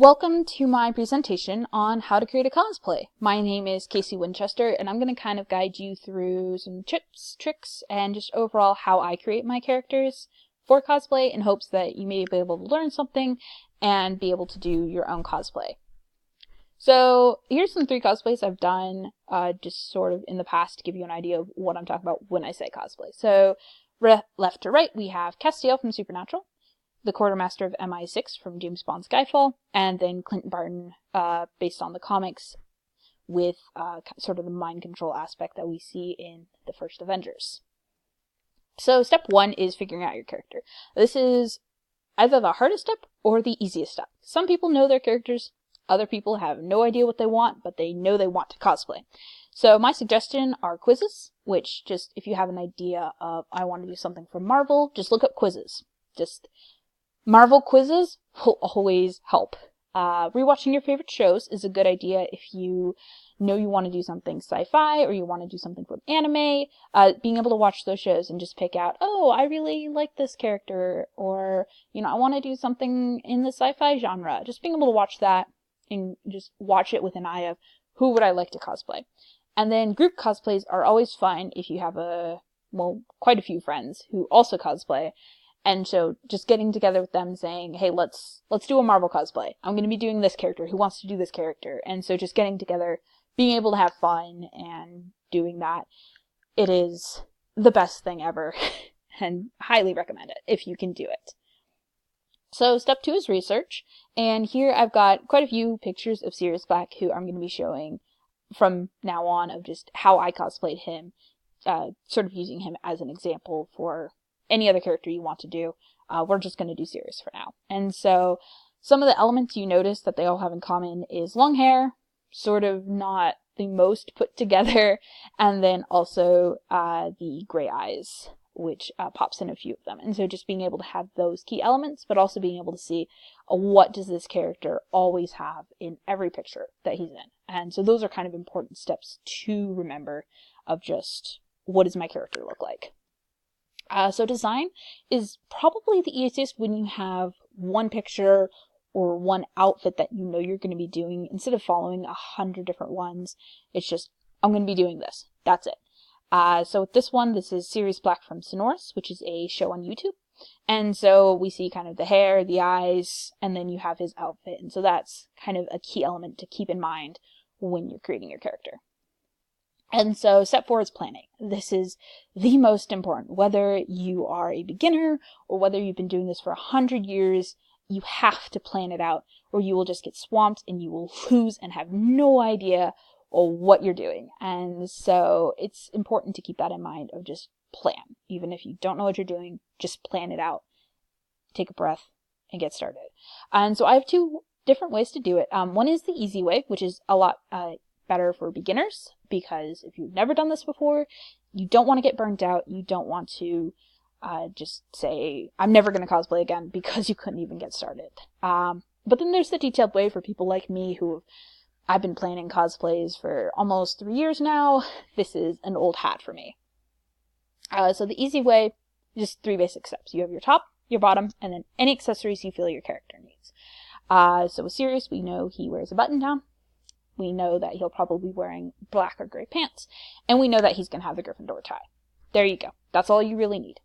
Welcome to my presentation on how to create a cosplay. My name is Casey Winchester, and I'm going to kind of guide you through some tips, tricks, and just overall how I create my characters for cosplay in hopes that you may be able to learn something and be able to do your own cosplay. So here's some 3 cosplays I've done just sort of in the past to give you an idea of what I'm talking about when I say cosplay. So left to right, we have Castiel from Supernatural, the Quartermaster of MI6 from James Bond Skyfall, and then Clint Barton, based on the comics, with sort of the mind control aspect that we see in the first Avengers. So step 1 is figuring out your character. This is either the hardest step or the easiest step. Some people know their characters, other people have no idea what they want, but they know they want to cosplay. So my suggestion are quizzes, which just, if you have an idea of, I want to do something for Marvel, just look up quizzes. Marvel quizzes will always help. Rewatching your favorite shows is a good idea if you know you want to do something sci-fi or you want to do something from anime. Being able to watch those shows and just pick out, oh, I really like this character, or, I want to do something in the sci-fi genre. Just being able to watch that and just watch it with an eye of who would I like to cosplay. And then group cosplays are always fun if you have quite a few friends who also cosplay. And so just getting together with them saying, hey, let's do a Marvel cosplay. I'm going to be doing this character. Who wants to do this character? And so just getting together, being able to have fun and doing that, it is the best thing ever and highly recommend it if you can do it. So step 2 is research. And here I've got quite a few pictures of Sirius Black who I'm going to be showing from now on of just how I cosplayed him, sort of using him as an example for any other character you want to do. We're just going to do Sirius for now. And so some of the elements you notice that they all have in common is long hair, sort of not the most put together, and then also the gray eyes, which pops in a few of them. And so just being able to have those key elements, but also being able to see what does this character always have in every picture that he's in. And so those are kind of important steps to remember of just what does my character look like. So design is probably the easiest when you have one picture or one outfit that you know you're going to be doing. Instead of following 100 different ones, it's just, I'm going to be doing this. That's it. So with this one, this is Sirius Black from Sonoris, which is a show on YouTube. And so we see kind of the hair, the eyes, and then you have his outfit. And so that's kind of a key element to keep in mind when you're creating your character. And so step 4 is planning. This is the most important. Whether you are a beginner or whether you've been doing this for 100 years, you have to plan it out or you will just get swamped and you will lose and have no idea of what you're doing. And so it's important to keep that in mind of just plan. Even if you don't know what you're doing, just plan it out. Take a breath and get started. And so I have 2 different ways to do it. One is the easy way, which is a lot better for beginners, because if you've never done this before, you don't want to get burnt out. You don't want to just say, I'm never going to cosplay again because you couldn't even get started. But then there's the detailed way for people like me who I've been planning cosplays for almost 3 years now. This is an old hat for me. So the easy way, just 3 basic steps. You have your top, your bottom, and then any accessories you feel your character needs. So with Sirius, we know he wears a button down. We know that he'll probably be wearing black or gray pants. And we know that he's going to have the Gryffindor tie. There you go. That's all you really need.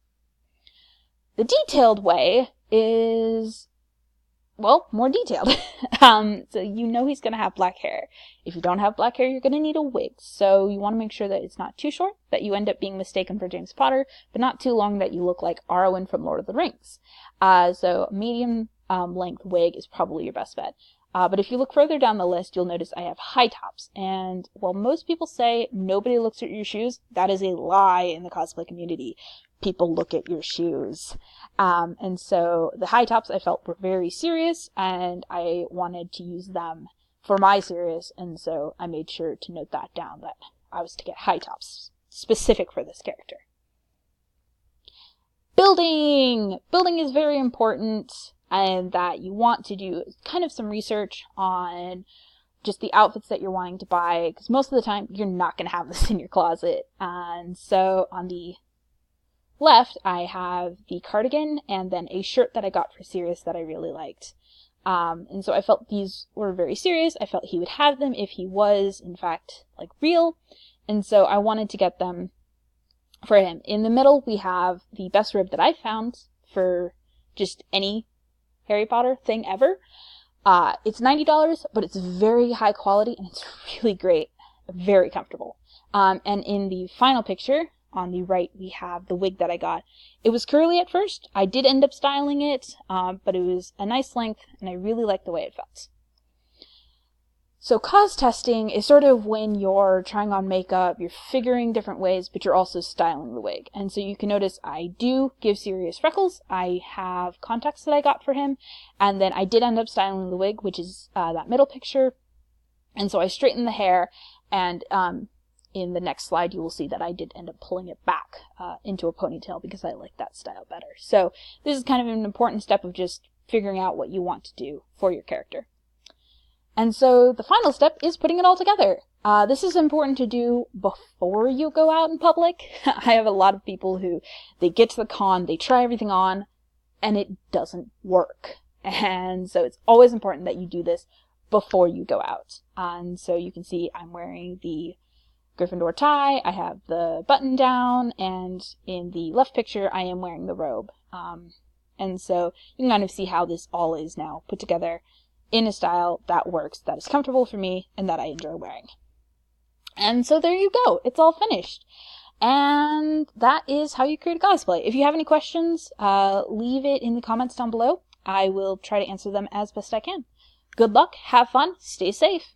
The detailed way is, well, more detailed. So you know he's going to have black hair. If you don't have black hair, you're going to need a wig. So you want to make sure that it's not too short, that you end up being mistaken for James Potter, but not too long that you look like Arwen from Lord of the Rings. So medium length wig is probably your best bet. But if you look further down the list, you'll notice I have high tops. And while most people say nobody looks at your shoes, that is a lie in the cosplay community. People look at your shoes. And so the high tops I felt were very serious, and I wanted to use them for my Sirius. And so I made sure to note that down, that I was to get high tops specific for this character. Building! Building is very important. And that you want to do kind of some research on just the outfits that you're wanting to buy, because most of the time you're not going to have this in your closet. And so on the left, I have the cardigan and then a shirt that I got for Sirius that I really liked. And so I felt these were very serious. I felt he would have them if he was, in fact, like real. And so I wanted to get them for him. In the middle, we have the best rib that I've found for just any Harry Potter thing ever. It's $90, but it's very high quality and it's really great. Very comfortable. And in the final picture, on the right, we have the wig that I got. It was curly at first. I did end up styling it, but it was a nice length, and I really liked the way it felt. So cos testing is sort of when you're trying on makeup, you're figuring different ways, but you're also styling the wig. And so you can notice I do give serious freckles. I have contacts that I got for him, and then I did end up styling the wig, which is that middle picture. And so I straightened the hair, and in the next slide, you will see that I did end up pulling it back into a ponytail because I like that style better. So this is kind of an important step of just figuring out what you want to do for your character. And so the final step is putting it all together. This is important to do before you go out in public. I have a lot of people who, they get to the con, they try everything on, and it doesn't work. And so it's always important that you do this before you go out. And so you can see I'm wearing the Gryffindor tie, I have the button down, and in the left picture I am wearing the robe. And so you can kind of see how this all is now put together in a style that works, that is comfortable for me, and that I enjoy wearing. And so there you go, it's all finished. And that is how you create a cosplay. If you have any questions, leave it in the comments down below. I will try to answer them as best I can. Good luck, have fun, stay safe.